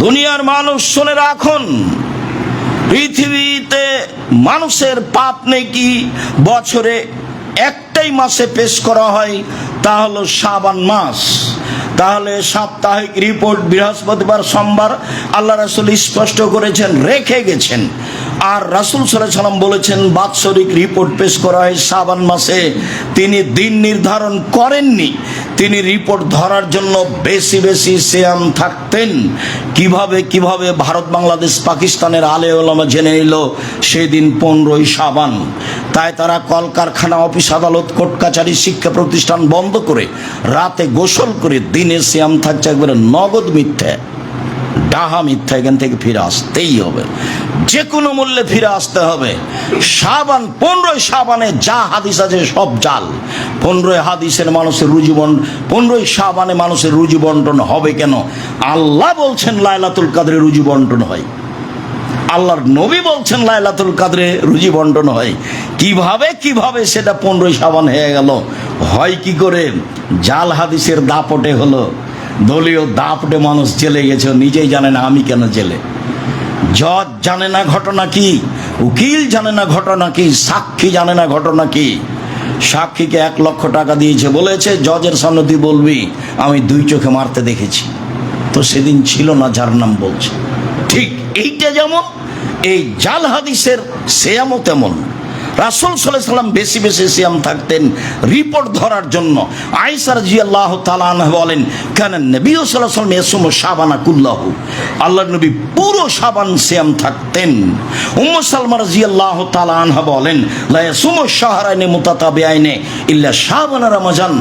দুনিয়ার মানুষ শুনে রাখুন, পৃথিবীতে মানুষের পাপ নেকি বছরে একটাই মাসে পেশ করা হয়, তা হলো শাবান মাস। তাহলে সাপ্তাহিক রিপোর্ট বৃহস্পতিবার সোমবার আল্লাহ রাসূল স্পষ্ট করেছেন, রেখে গেছেন। আর রাসূল সাল্লাল্লাহু আলাইহি ওয়াসাল্লাম বলেছেন বাৎসরিক রিপোর্ট পেশ করা হয় শাবান মাসে। তিনি দিন নির্ধারণ করেননি, তিনি রিপোর্ট ধরার জন্য বেশি বেশি সিয়াম থাকতেন। কিভাবে ভারত বাংলাদেশ পাকিস্তানের আলে ওলামা জেনে নিল সেদিন 15ই শাবান। তাই তারা কলকারখানা, অফিস আদালত, কোর্ট কাছারি, শিক্ষা প্রতিষ্ঠান বন্ধ করে রাতে গোসল করে দিনে সিয়াম থাকছে। একবারে নগদ মিথ্যা, ডাহা মিথ্যা। এখান থেকে ফিরে আসতেই হবে, যে কোনো মূল্যে ফিরে আসতে হবে। শাবান, 15 শাবানে যা হাদিস আছে সব জাল। 15 হাদিসের মানুষের রুজি বন্টন, 15 শাবানে মানুষের রুজি বন্টন হবে কেন? আল্লাহ বলছেন লাইলাতুল কাদরে রুজি বন্টন হয়, আল্লাহর নবী বলছেন লাইলাতুল কাদরে রুজি বন্টন হয়। কিভাবে সেটা 15 শাবান হয়ে গেল? হয় কি করে? জাল হাদিসের দাপটে হলো, দলীয় দাপটে মানুষ জেলে গেছে, নিজেই জানে না আমি কেন জেলে। জজ জানে না ঘটনা কি, উকিল জানে না ঘটনা কি, সাক্ষী জানে না ঘটনা কি। সাক্ষীকে 1 লক্ষ টাকা দিয়েছে, বলেছে জজের সামনে তুই বলবি আমি 2 চোখে মারতে দেখেছি। তো সেদিন ছিল না যার নাম বলছে। ঠিক এইটা যেমন এই জাল হাদিসের সিয়ামও তেমন। রাসূল সাল্লাল্লাহু আলাইহি ওয়াসাল্লাম বেশি বেশি সিয়াম থাকতেন রিপোর্ট ধরার জন্য। আয়েশা রাদিয়াল্লাহু তাআলা আনহা বলেন, কানা নবী সাল্লাল্লাহু আলাইহি ওয়াসাল্লাম ইয়াসুমু শাবানা কুল্লাহু, আল্লাহর নবী পুরো শাবান সিয়াম থাকতেন। উম্মু সালমা রাদিয়াল্লাহু তাআলা আনহা বলেন, লা ইয়াসুমু শাহরাইনি মুতাতাবিআইনি ইল্লা শাবান রমাজান,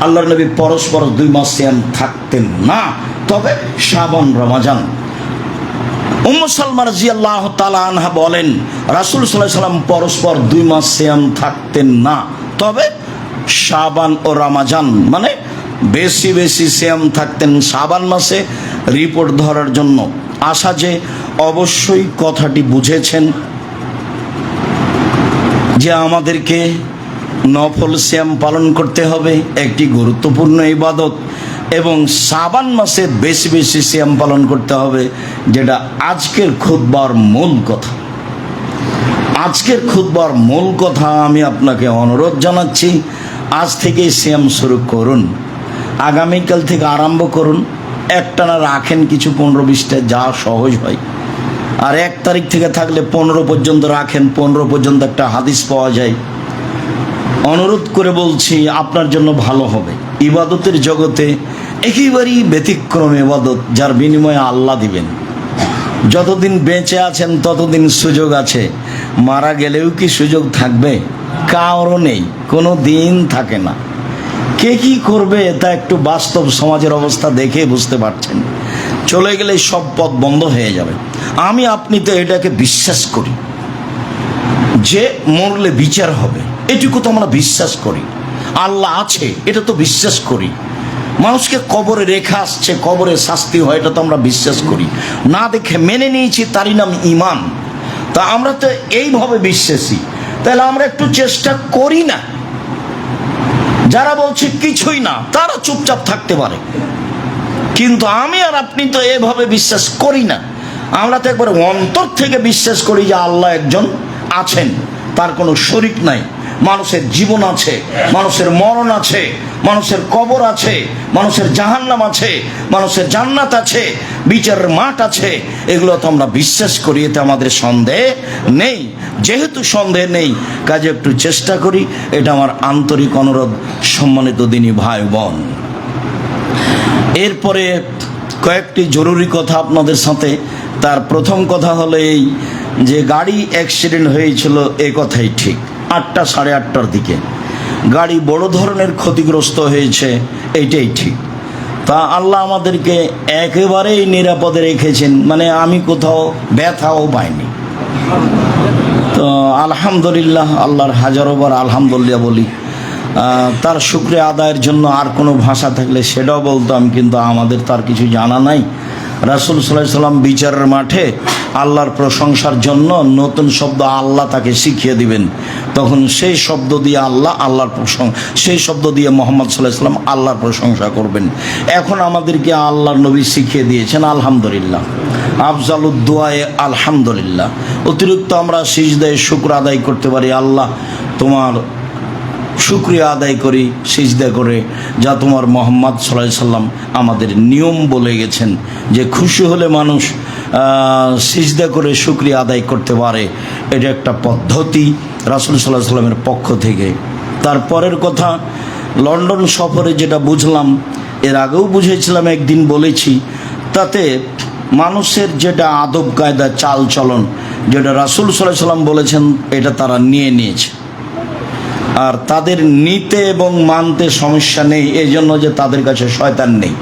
আল্লাহর নবী পরস্পর 2 মাস সিয়াম থাকতেন না, তবে শাবান রমাজান। উম্মু সালমা রাদিয়াল্লাহু তাআলা আনহা বলেন, রাসূল সাল্লাল্লাহু আলাইহি ওয়াসাল্লাম পরস্পর 2 মাস সিয়াম থাকতেন না, তবে শাবান ও রমাজান, মানে বেশি বেশি সিয়াম থাকতেন শাবান মাসে রিপোর্ট ধরার জন্য। আশা যে অবশ্যই কথাটি বুঝেছেন যে আমাদেরকে নফল সিয়াম পালন করতে হবে, একটি গুরুত্বপূর্ণ ইবাদত, এবং শাবান মাসে বেশি বেশি সিয়াম পালন করতে হবে, যেটা আজকের খুতবার মূল কথা। আজকের খুতবার মূল কথা আমি আপনাকে অনুরোধ জানাচ্ছি, আজ থেকে সিয়াম শুরু করুন, আগামীকাল থেকে আরম্ভ করুন। একটানা রাখেন কিছু 15-20টা, যা সহজ হয়। আর 1 তারিখ থেকে থাকলে 15 পর্যন্ত রাখেন, 15 পর্যন্ত একটা হাদিস পাওয়া যায়। অনুরোধ করে বলছি, আপনার জন্য ভালো হবে। ইবাদতের জগতে একেবারেই ব্যতিক্রম ইবাদত, যার বিনিময়ে আল্লাহ দিবেন। যতদিন বেঁচে আছেন ততদিন সুযোগ আছে, মারা গেলেও কি সুযোগ থাকবে? কারও নেই, কোনো দিন থাকে না। কে কি করবে তা একটু বাস্তব সমাজের অবস্থা দেখে বুঝতে পারছেন। চলে গেলে সব পথ বন্ধ হয়ে যাবে। আমি আপনি তো এটাকে বিশ্বাস করি যে মরলে বিচার হবে, এটুকু তো আমরা বিশ্বাস করি। আল্লাহ আছে এটা তো বিশ্বাস করি। মানুষকে কবরে রেখে আসছে, কবরে শাস্তি হয়, এটা তো আমরা বিশ্বাস করি। না দেখে মেনে নিয়েছি, তারই নাম ঈমান। তা আমরা তো এইভাবে বিশ্বাসী, তাহলে আমরা একটু চেষ্টা করি না? যারা বলছে কিছুই না, তারা চুপচাপ থাকতে পারে, কিন্তু আমি আর আপনি তো এভাবে বিশ্বাস করি না। আমরা তো একবার অন্তর থেকে বিশ্বাস করি যে আল্লাহ একজন আছেন, তার কোনো শরীক নাই। মানুষের জীবন আছে, মানুষের মরণ আছে, মানুষের কবর আছে, মানুষের জাহান্নাম আছে, মানুষের জান্নাত আছে, বিচারের মাঠ আছে। এগুলো তো আমরা বিশ্বাস করি, এতে আমাদের সন্দেহ নেই। যেহেতু সন্দেহ নেই, কাজে একটু চেষ্টা করি, এটা আমার আন্তরিক অনুরোধ। সম্মানিত দিনী ভাই বোন, এরপরে কয়েকটি জরুরি কথা আপনাদের সাথে। তার প্রথম কথা হলো এই যে গাড়ি অ্যাক্সিডেন্ট হয়েছিল, এ কথাই ঠিক। 8টা, 8:30টার দিকে গাড়ি বড় ধরনের ক্ষতিগ্রস্ত হয়েছে, এইটাই ঠিক। তা আল্লাহ আমাদেরকে একেবারেই নিরাপদে রেখেছেন, মানে আমি কোথাও ব্যথাও পাইনি। তো আলহামদুলিল্লাহ, আল্লাহর হাজারোবার আলহামদুলিল্লাহ বলি। তার শুকরিয়া আদায়ের জন্য আর কোনো ভাষা থাকলে সেটাও বলতাম, কিন্তু আমাদের তার কিছু জানা নাই। রাসূল সাল্লাল্লাহু আলাইহি ওয়াসাল্লাম বিচারের মাঠে আল্লাহর প্রশংসার জন্য নতুন শব্দ আল্লাহ তাকে শিখিয়ে দিবেন। তো তখন সেই শব্দ দিয়ে আল্লাহর প্রশংসা, সেই শব্দ দিয়ে মুহাম্মদ সাল্লাল্লাহু আলাইহি ওয়াসাল্লাম আল্লাহর প্রশংসা করবেন। এখন আমাদেরকে আল্লাহর নবী শিখিয়ে দিয়েছেন আলহামদুলিল্লাহ, আফজালুদ দুআয়ে আলহামদুলিল্লাহ। অতিরিক্ত আমরা সিজদায় শুকর আদায় করতে পারি, আল্লাহ তোমার শুকরিয়া আদায় করি সিজদা করে, যা তোমার মুহাম্মদ সাল্লাল্লাহু আলাইহি সাল্লাম আমাদের নিয়ম বলে গেছেন যে খুশি হলে মানুষ সিজদা করে শুকরিয়া আদায় করতে পারে। এটা একটা পদ্ধতি রাসূল সাল্লাল্লাহু আলাইহি সাল্লামের পক্ষ থেকে। তারপরের কথা, লন্ডন সফরে যেটা বুঝলাম, এর আগেও বুঝেছিলাম, একদিন বলেছি, তাতে মানুষের যেটা আদব কায়দা চাল চলন, যেটা রাসূল সাল্লাল্লাহু আলাইহি সাল্লাম বলেছেন, এটা তারা নিয়েছে। আর তাদের নিতে এবং মানতে সমস্যা নেই, এই জন্য যে তাদের কাছে শয়তান নেই।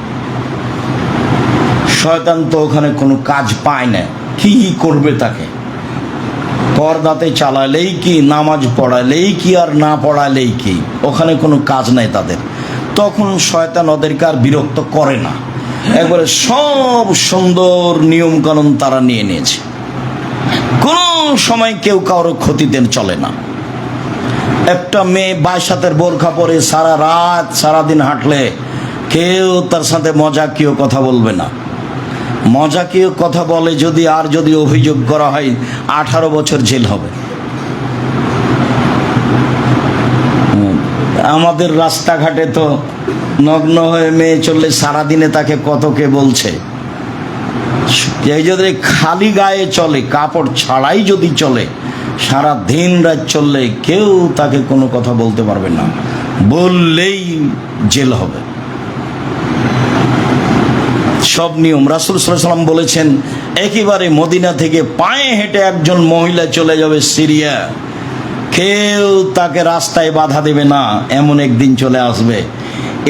শয়তান তো ওখানে কোনো কাজ পায় না, কি করবে তাকে? পর্দাতে চালালেই কি, নামাজ পড়ালেই কি, আর না পড়ালেই কি, ওখানে কোনো কাজ নাই তাদের। তখন শয়তান ওদেরকে আর বিরক্ত করে না, একবারে সব সুন্দর নিয়ম কানুন তারা নিয়েছে। কোনো সময় কেউ কারো ক্ষতিতে চলে না। একটা মেয়ে 22 হাতের বোরখা পরে সারা রাত সারাদিন হাঁটলে কেউ তার সাথে মজাকীয় কথা বলবে না। মজাকীয় কথা বলে যদি অভিযোগ করা হয়, 18 বছর জেল হবে। আমাদের রাস্তাঘাটে তো নগ্ন হয়ে মেয়ে চললে সারাদিনে তাকে কত কে বলছে। এই যদি খালি গায়ে চলে, কাপড় ছাড়াই যদি চলে, সারা দিন রাত চললে কেউ তাকে কোনো কথা বলতে পারবে না, বললেই জেল হবে। সব নিয়ম রাসূল সাল্লাল্লাহু আলাইহি ওয়াসাল্লাম বলেছেন, একেবারে মদিনা থেকে পায়ে হেঁটে একজন মহিলা চলে যাবে সিরিয়া, কেউ তাকে রাস্তায় বাধা দেবে না, এমন একদিন চলে আসবে।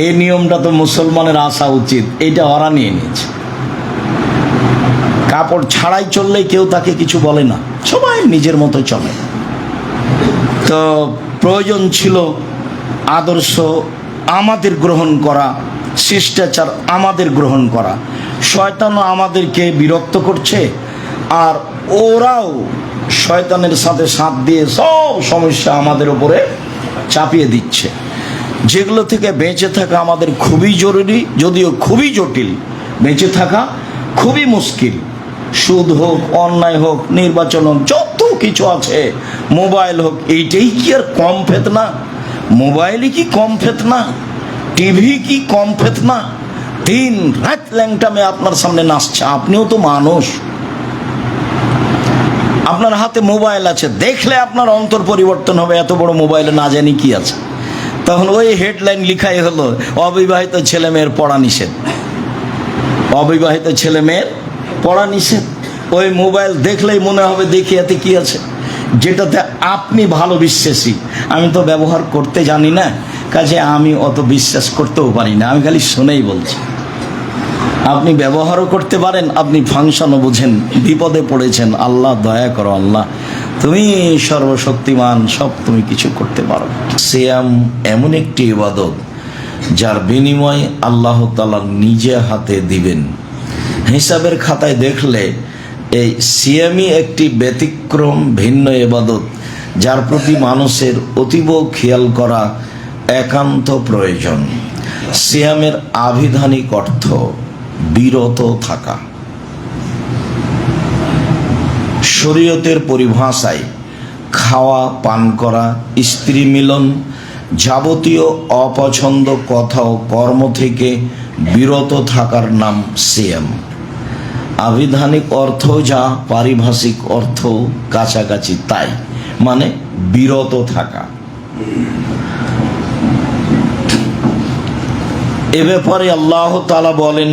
এই নিয়মটা তো মুসলমানের আসা উচিত, এটা ওরা নিয়ে নিয়েছে। কাপড় ছাড়াই চললে কেউ তাকে কিছু বলে না, সবাই নিজের মতো চলে। তো প্রয়োজন ছিল আদর্শ আমাদের গ্রহণ করা, শিষ্টাচার আমাদের গ্রহণ করা। শয়তানও আমাদেরকে বিরক্ত করছে, আর ওরাও শয়তানের সাথে সাথ দিয়ে সব সমস্যা আমাদের উপরে চাপিয়ে দিচ্ছে, যেগুলো থেকে বেঁচে থাকা আমাদের খুবই জরুরি, যদিও খুবই জটিল। বেঁচে থাকা খুবই মুশকিল। সুদ হোক, অন্যায় হোক, নির্বাচন হোক, যত কিছু আছে, মোবাইল হোক, এইটাই কি আর কম ফেতনা? মোবাইলই কি কম ফেতনা? টিভি কি কম ফেতনা? দিন রাত ল্যাংটামে আপনার সামনে নাচছে, আপনিও তো মানুষ। আপনার হাতে মোবাইল আছে, দেখলে আপনার অন্তর পরিবর্তন হবে, এত বড় মোবাইলে না জানি কি আছে। তখন ওই হেডলাইন লিখাই হলো, অবিবাহিত ছেলে মেয়ের পড়া নিষেধ, অবিবাহিত ছেলে মেয়ের পড়া নিষেধ। ওই মোবাইল দেখলেই মনে হবে দেখি এতে কি আছে, যেটাতে আপনি ভালো বিশ্বাসী। আমি তো ব্যবহার করতে জানি না, কাজে আমি অত বিশ্বাস করতেও পারি না, আমি খালি শুনেই বলছি। আপনি ব্যবহারও করতে পারেন, আপনি ফাংশনও বুঝেন, বিপদে পড়েছেন, আল্লাহ দয়া করো, আল্লাহ তুমি সর্বশক্তিমান, সব তুমি কিছু করতে পারো। সিয়াম এমন একটি ইবাদত যার বিনিময় আল্লাহ তাআলা নিজে হাতে দিবেন। হিসাবের খাতায় দেখলে এই সিয়ামই একটি ব্যতিক্রম ভিন্ন ইবাদত, যার প্রতি মানুষের অতীব খেয়াল করা একান্ত প্রয়োজন। সিয়ামের আভিধানিক অর্থ বিরত থাকা। শরীয়তের পরিভাষায় খাওয়া, পান করা, স্ত্রী মিলন, যাবতীয় অপছন্দ কথা ও কর্ম থেকে বিরত থাকার নাম সিয়াম। আভিধানিক অর্থ যা, পারিভাষিক অর্থ কাছাকাছি তাই, মানে বিরত থাকা। এ ব্যাপারে আল্লাহ তাআলা বলেন,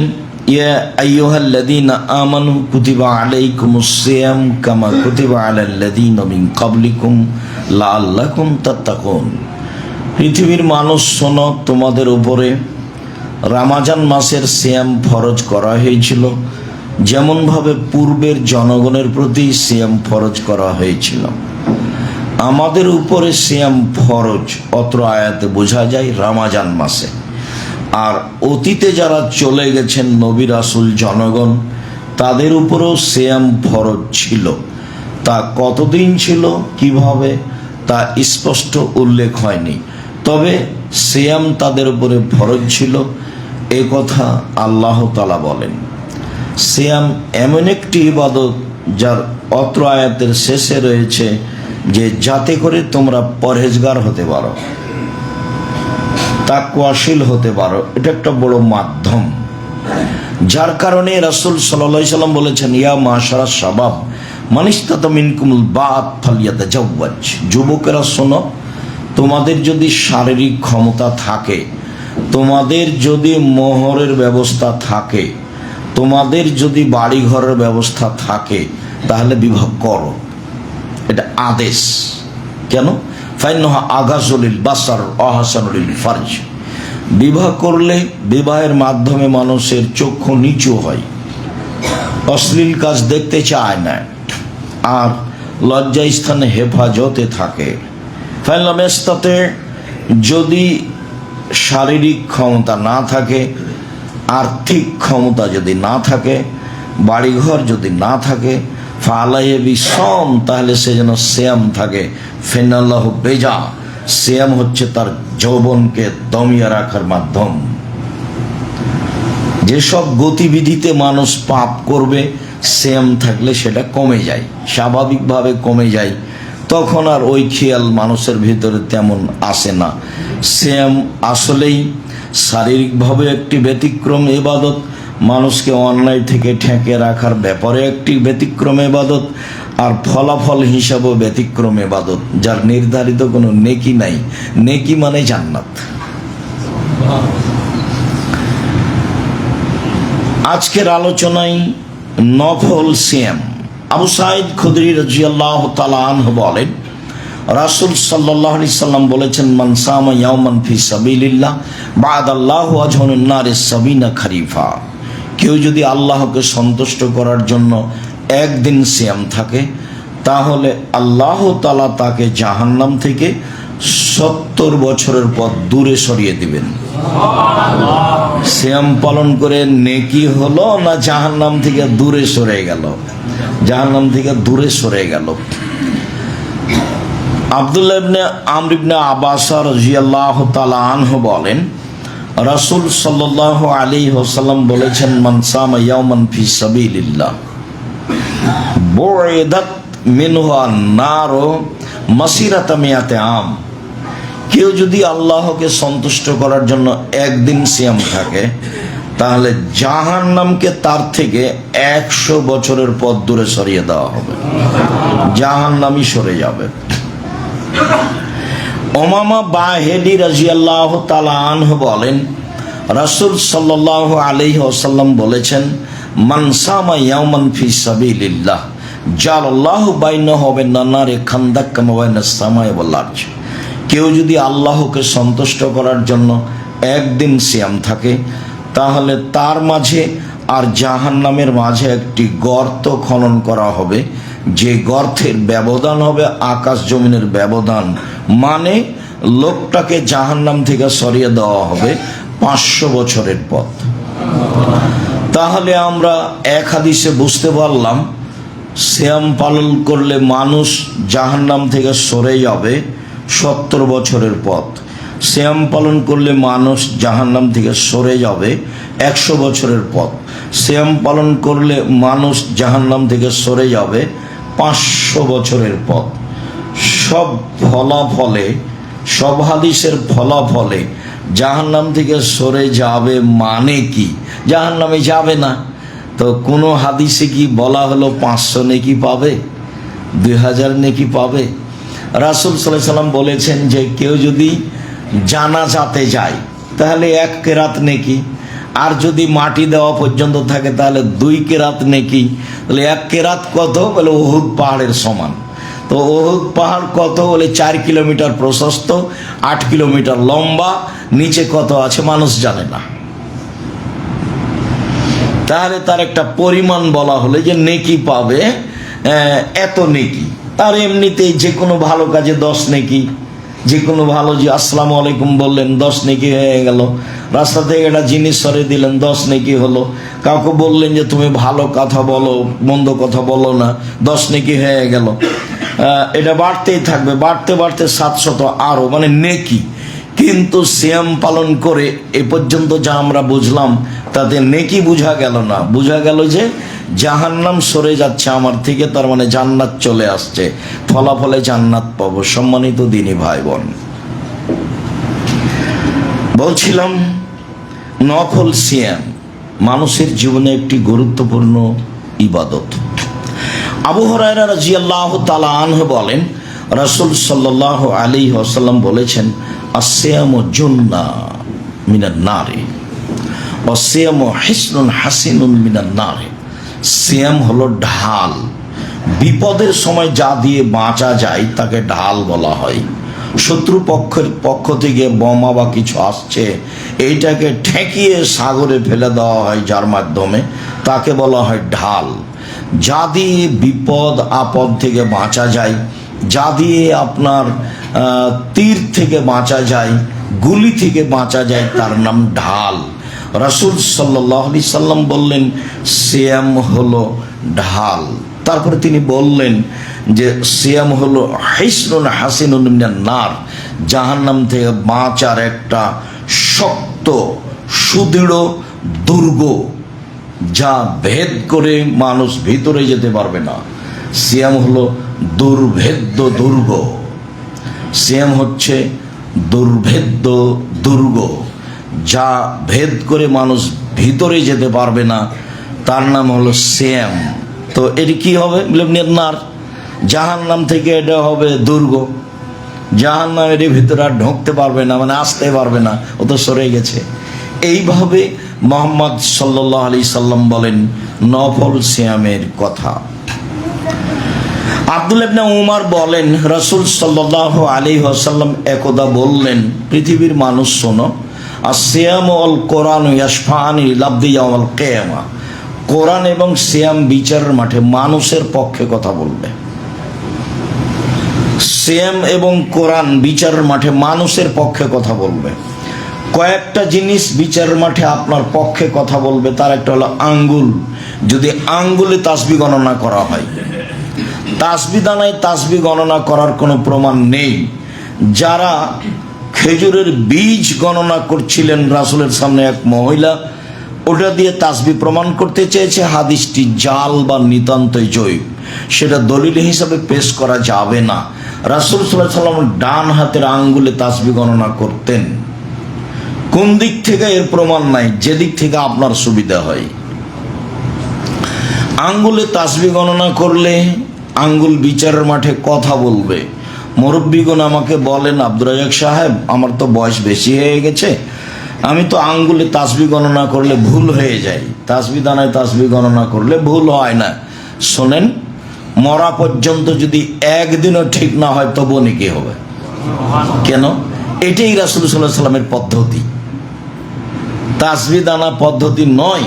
ইয়া আইয়ুহাল্লাযীনা আমানু কুতিবা আলাইকুমুস সিয়াম কামা কুতিবা আলাল্লাযীনা মিন ক্বাবলিকুম লাআল্লাকুম তাত্তাকুন। পৃথিবীর মানুষ শোনো, তোমাদের উপরে রমজান মাসের সিয়াম ফরজ করা হয়েছিল, যেমনভাবে পূর্বের জনগণের প্রতি সিয়াম ফরজ করা হয়েছিল। আমাদের উপরে সিয়াম ফরজ অত্র আয়াতে বোঝা যায় রমজান মাসে। আর অতীতে যারা চলে গেছেন নবী রাসূল জনগণ, তাদের উপরেও সিয়াম ফরজ ছিল। তা কতদিন ছিল, কিভাবে, তা স্পষ্ট উল্লেখ হয়নি, তবে সিয়াম তাদের উপরে ফরজ ছিল এ কথা আল্লাহ তাআলা বলেন। সিয়াম এমন একটি ইবাদত যার অত্র আয়াতের শেষে রয়েছে যে যাতে করে তোমরা পরহেজগার হতে পারো, তাকওয়াশীল হতে পারো, এটা একটা বড় মাধ্যম। যার কারণে রাসূল সাল্লাল্লাহু আলাইহি সাল্লাম বলেছেন, ইয়া মাশারাস শাবাব মান ইসতাতা মিনকুমুল বাত ফালইয়াতাজাওয়াজ। যুবকেরা শোনো, তোমাদের যদি শারীরিক ক্ষমতা থাকে, তোমাদের যদি মোহরের ব্যবস্থা থাকে, তোমাদের যদি বাড়িঘরের ব্যবস্থা থাকে, তাহলে বিবাহ করো। এটা আদেশ। কেন? ফাইন্নাহা আগাজুলিল বাসার আহসানুলিল ফারজ। বিবাহ করলে বিবাহের মাধ্যমে মানুষের চক্ষু নিচু হয়, অশ্লীল কাজ দেখতে চায় না, আর লজ্জা স্থানে হেফাজতে থাকে। ফাইনলামেস্তাতে যদি শারীরিক ক্ষমতা না থাকে, আর্থিক ক্ষমতা যদি না থাকে, বাড়িঘর যদি না থাকে, ফালাইয়ে বিসম, তাহলে সে যেন সিয়াম থাকে। ফেনাল্লাহ বেজা, সিয়াম হচ্ছে তার যৌবনকে দমিয়ে রাখার মাধ্যম। যেসব গতিবিধিতে মানুষ পাপ করবে, সিয়াম থাকলে সেটা কমে যায়, স্বাভাবিকভাবে কমে যায়, তখন আর ওই খেয়াল মানুষের ভিতরে তেমন আসে না। সিয়াম আসলেই শারীরিকভাবে একটি ব্যতিক্রম ইবাদত, মানুষকে অন্যায় থেকে ঠেকে রাখার ব্যাপারে একটি ব্যতিক্রম ইবাদত, আর ফলাফল হিসাবেও ব্যতিক্রম ইবাদত, যার নির্ধারিত কোনো নেকি নাই। নেকি মানে জান্নাত। আজকের আলোচনায় নফল সিয়াম। আবু সাঈদ খুদরি রাদিয়াল্লাহু তাআলা আনহু বলেন, রাসূল সাল্লাল্লাহু আলাইহি সাল্লাম বলেছেন, মান সামা ইয়াওমান ফি সাবিলিল্লাহ বা'দাল্লাহু আজহুন নারিস সাবিনা খরিফা। কেউ যদি আল্লাহকে সন্তুষ্ট করার জন্য একদিন সিয়াম থাকে, তাহলে আল্লাহ তাআলা তাকে জাহান্নাম থেকে 70 বছরের পথ দূরে সরিয়ে দিবেন। সিয়াম পালন করে নেকি হলো না জাহান্নাম থেকে দূরে সরে গেল? জাহান্নাম থেকে দূরে সরে গেল। আব্দুল্লাহ ইবনে আমর ইবনে আব্বাস রাদিয়াল্লাহু তাআলা আনহু বলেন, রাসূল সাল্লাল্লাহু আলাইহি ওয়াসাল্লাম বলেছেন, মান সামা ইয়াওমান ফি সাবিলিল্লাহ বুইদাত মিনহু আন-নারু মাসিরাতা মিয়াতে আম। কেউ যদি আল্লাহকে সন্তুষ্ট করার জন্য একদিন সিয়াম থাকে, তাহলে জাহান্নামকে তার থেকে 100 বছরের পথ দূরে সরিয়ে দেওয়া হবে, জাহান্নামই সরে যাবে। উমামা বাহিলি রাদিয়াল্লাহু তাআলা আনহু বলেন, রাসূল সাল্লাল্লাহু আলাইহি ওয়াসাল্লাম বলেছেন, মান সামা ইয়াওমান ফি সাবিলিল্লাহ জালাল্লাহু বাইনাহু ওয়া বাইনান নারি খান্দাক কামা বাইনাস সামাই ওয়াল আরজ। কেউ যদি আল্লাহকে সন্তুষ্ট করার জন্য একদিন সিয়াম থাকে, তাহলে তার মাঝে আর জাহান্নামের মাঝে একটি গর্ত খনন করা হবে, যে গর্তের ব্যবধান হবে আকাশ জমিনের ব্যবধান। মানে লোকটাকে জাহান্নাম থেকে সরিয়ে দেওয়া হবে 500 বছরের পথ। তাহলে আমরা এক হাদিসে বুঝতে পারলাম, সিয়াম পালন করলে মানুষ জাহান্নাম থেকে সরে যাবে 70 বছরের পথ। সিয়াম পালন করলে মানুষ জাহান্নাম থেকে সরে যাবে 100 বছরের পথ। সিয়াম পালন করলে মানুষ জাহান্নাম থেকে সরে যাবে 500 বছরের পথ। সব ফলাফলে, সব হাদিসের ফলাফলে জাহান্নাম থেকে সরে যাবে মানে কি? জাহান্নামে যাবে না। তো কোনো হাদিসে কি বলা হলো 500 নেকি পাবে, 2000 নেকি পাবে? রাসূল সাল্লাল্লাহু আলাইহি সাল্লাম বলেছেন যে কেউ যদি জানাজাতে যায়, তাহলে 1 কেরাত নেকি, আর যদি মাটি দেওয়া পর্যন্ত থাকে তাহলে 2 কেরাত নেকি। তাহলে 1 কেরাত কত? বলে উহুদ পাহাড়ের সমান। তো উহুদ পাহাড় কত? বলে 4 কিলোমিটার প্রশস্ত, 8 কিলোমিটার লম্বা, নিচে কত আছে মানুষ জানে না। তাহলে তার একটা পরিমাণ বলা হলে যে নেকি পাবে এত নেকি। তার এমনিতেই যে কোনো ভালো কাজে 10 নেকি, যে কোনো ভালো, যে আসসালামু আলাইকুম বললেন 10 নেকি হয়ে গেল। রাস্তা থেকে একটা জিনিস সরিয়ে দিলেন 10 নেকি হলো। কাউকে বললেন যে তুমি ভালো কথা বলো, মন্দ কথা বলো না, 10 নেকি হয়ে গেল। এটা বাড়তেই থাকবে, বাড়তে বাড়তে 700 আরো, মানে নেকি। কিন্তু সিয়াম পালন করে এ পর্যন্ত যা আমরা বুঝলাম তাতে নেকি বোঝা গেল না, বোঝা গেল যে জাহান্নাম সরে যাচ্ছে আমার থেকে, তার মানে জান্নাত চলে আসছে, ফলাফলে জান্নাত পাবো। সম্মানিত দিনী ভাই বোন, বলছিলাম নফল সিয়াম মানুষের জীবনে একটি গুরুত্বপূর্ণ ইবাদত। আবু হুরায়রা রাদিয়াল্লাহু তাআলা আনহু বলেন, রাসূল সাল্লাল্লাহু আলাইহি ওয়াসাল্লাম বলেছেন, আসসিয়ামু জুন্নাহ মিনান নারে ওয়াসসিয়ামু হিসনুন হাসিনুন মিনান নারে। সিয়াম হলো ঢাল, বিপদের সময় যা দিয়ে বাঁচা যায় তাকে ঢাল বলা হয়। শত্রু পক্ষের পক্ষ থেকে বোমা বা কিছু আসছে, এইটাকে ঠেকিয়ে সাগরে ফেলে দেওয়া হয় যার মাধ্যমে, তাকে বলা হয় ঢাল। যা দিয়ে বিপদ আপদ থেকে বাঁচা যায়, যা দিয়ে আপনার তীর থেকে বাঁচা যায়, গুলি থেকে বাঁচা যায়, তার নাম ঢাল। রাসূল সাল্লাল্লাহু আলাইহি সাল্লাম বললেন সিয়াম হলো ঢাল। তারপরে তিনি বললেন যে সিয়াম হলো হিসনুন হাসিনুন মিনান নার, জাহান্নাম থেকে বাঁচার একটা শক্ত সুদৃঢ় দুর্গ, যা ভেদ করে মানুষ ভিতরে যেতে পারবে না। সিয়াম হলো দুর্ভেদ্য দুর্গ, সিয়াম হচ্ছে দুর্ভেদ্য দুর্গ, যা ভেদ করে মানুষ ভিতরে যেতে পারবে না, তার নাম হলো সিয়াম। তো এটি কি হবে? নার, জাহান্নাম থেকে এটা হবে দুর্গ, জাহান্নাম এর ভিতরে আর ঢুকতে পারবে না, মানে আসতে পারবে না, ও তো সরে গেছে। এইভাবে মুহাম্মদ সাল্লাল্লাহু আলাইহি সাল্লাম বলেন নফল সিয়ামের কথা। আব্দুল্লাহ ইবনে উমর বলেন, রাসূল সাল্লাল্লাহু আলাইহি ওয়াসাল্লাম একদা বললেন, পৃথিবীর মানুষ শোনো, আসসিয়ামু ওয়াল কোরআন ইয়াশফাআনি লিল আবদি ইয়াওমাল কিয়ামা। কোরআন এবং সিয়াম বিচারের মাঠে মানুষের পক্ষে কথা বলবে। সিয়াম এবং কোরআন বিচারের মাঠে মানুষের পক্ষে কথা বলবে। কয়েকটা জিনিস বিচারের মাঠে আপনার পক্ষে কথা বলবে, তার একটা হলো আঙ্গুল। যদি আঙ্গুলে তাসবিহ গণনা করা হয়, তাসবিহ দানায় তাসবিহ গণনা করার কোনো প্রমাণ নেই। যারা খেজুরের বীজ গণনা করছিলেন রাসূলের সামনে এক মহিলা, ওটা দিয়ে তাসবিহ প্রমাণ করতে চেয়েছে, হাদিসটি জাল বা নিতান্তই জয়ীফ, সেটা দলিল হিসাবে পেশ করা যাবে না। রাসূল সাল্লাল্লাহু আলাইহি ওয়াসাল্লাম ডান হাতের আঙ্গুলে তাসবিহ গণনা করতেন। কোন দিক থেকে এর প্রমাণ নাই, যেদিক থেকে আপনার সুবিধা হয়। আঙ্গুলে তাসবিহ গণনা করলে আঙ্গুল বিচারের মাঠে কথা বলবে। মুরব্বীগণ আমাকে বলেন, আব্দুর রাজ্জাক সাহেব, আমার তো বয়স বেশি হয়ে গেছে, আমি তো আঙ্গুলে তাসবিহ গণনা করলে ভুল হয়ে যায়, তাসবিহ দানায় তাসবিহ গণনা করলে ভুল হয় না। শোনেন, মরা পর্যন্ত যদি একদিনও ঠিক না হয় তবুও নেকি হবে। কেন? এটাই রাসূল সাল্লাল্লাহু আলাইহি সাল্লামের পদ্ধতি, তাসবিহ দানা পদ্ধতি নয়।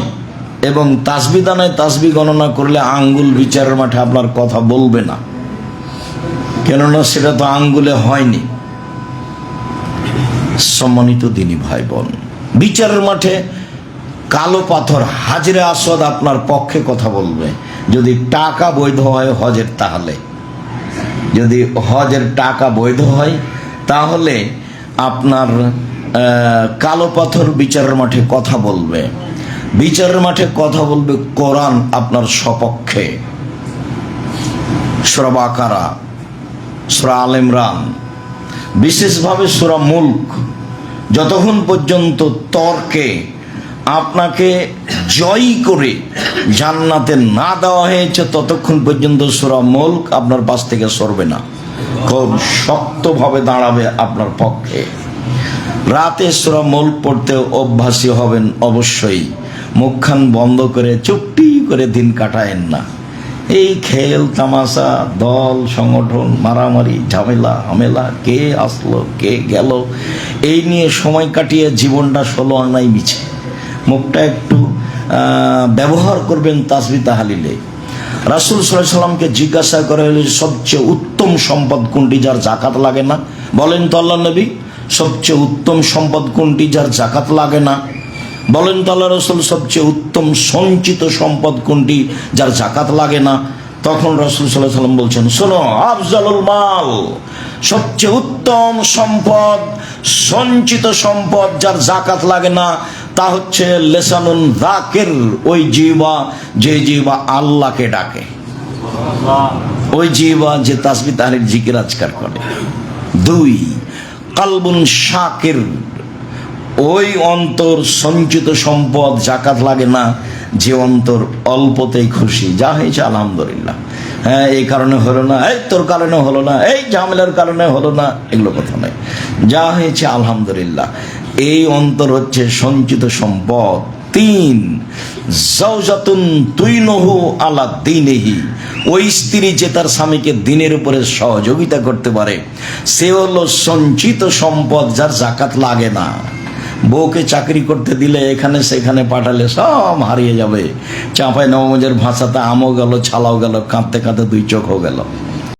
এবং তাসবিহ দানায় তাসবিহ গণনা করলে আঙ্গুল বিচারের মাঠে আপনার কথা বলবে না, কেননা সেটা তো আঙ্গুলে হয়নি। সম্মানিত দিনী ভাই বোন, বিচারের মাঠে কালো পাথর হাজরে আসওয়াদ আপনার পক্ষে কথা বলবে। যদি টাকা বৈধ হয় হজের, তাহলে যদি হজের টাকা বৈধ হয় তাহলে আপনার কালো পাথর বিচারের মাঠে কথা বলবে। বিচারের মাঠে কথা বলবে কোরআন আপনার সপক্ষে। সূরা বাকারা, সূরা আল ইমরান, বিশেষভাবে সূরা মুলক, যতক্ষণ পর্যন্ত তর্কে আপনাকে জয়ী করে জান্নাতে না দেওয়া হয়েছে ততক্ষণ পর্যন্ত সূরা মুলক আপনার পাশ থেকে সরবে না, খুব শক্তভাবে দাঁড়াবে আপনার পক্ষে। রাতে সূরা মুলক পড়তে অভ্যাসী হবেন অবশ্যই। মুখখান বন্ধ করে চুপটি করে দিন কাটায়েন না। এই খেল তামাশা, দল সংগঠন, মারামারি, ঝামেলা হামেলা, কে আসলো কে গেল, এই নিয়ে সময় কাটিয়ে জীবনটা 16 আনাই মিছে। মুখটা একটু ব্যবহার করবেন তাসবিহ তাহলিলে। রাসূল সাল্লাল্লাহু আলাইহি সাল্লামকে জিজ্ঞাসা করা হলো, সবচেয়ে উত্তম সম্পদ কোনটি যার যাকাত লাগে না? বলেন তো আল্লাহ নবী, সবচেয়ে উত্তম সম্পদ কোনটি যার যাকাত লাগে না? বলেন তো আল্লাহ রাসূল, সবচেয়ে উত্তম সঞ্চিত সম্পদ কোনটি যার যাকাত লাগে না? তখন রাসূল সাল্লাল্লাহু আলাইহি ওয়াসাল্লাম বলছেন, শোনো, আফজালুল মাল, সবচেয়ে উত্তম সম্পদ, সঞ্চিত সম্পদ যার জাকাত লাগে না, তা হচ্ছে লেসানুন যাকির, ওই জিহ্বা, যে জিহ্বা আল্লাহকে ডাকে, ওই জিহ্বা যে তাসবিহ তাহলিল জিকির আজকার করে। 2, কালবুন শাকির, ওই অন্তর, সঞ্চিত সম্পদ, জাকাত লাগে না, যে অন্তর অল্পতেই খুশি, যা হয়েছে আলহামদুলিল্লাহ, হ্যাঁ এই কারণে হলো না, এই তোর কারণে হলো না, এই ঝামেলার কারণে হলো না, এগুলো কথা নয়, যা হয়েছে আলহামদুলিল্লাহ, এই অন্তর হচ্ছে সঞ্চিত সম্পদ। 3, জাওজাতুন তুইনহু আলা দীনিহি, ওই স্ত্রী যে তার স্বামীকে দিনের উপরে সহযোগিতা করতে পারে, সে হলো সঞ্চিত সম্পদ যার জাকাত লাগে না। বউকে চাকরি করতে দিলে এখানে সেখানে পাঠালে সব হারিয়ে যাবে, চাঁপাই নবাবগঞ্জের ভাষাতে আমও গেল, ছালাও গেল, কাঁদতে কাঁদতে 2 চোখও গেল।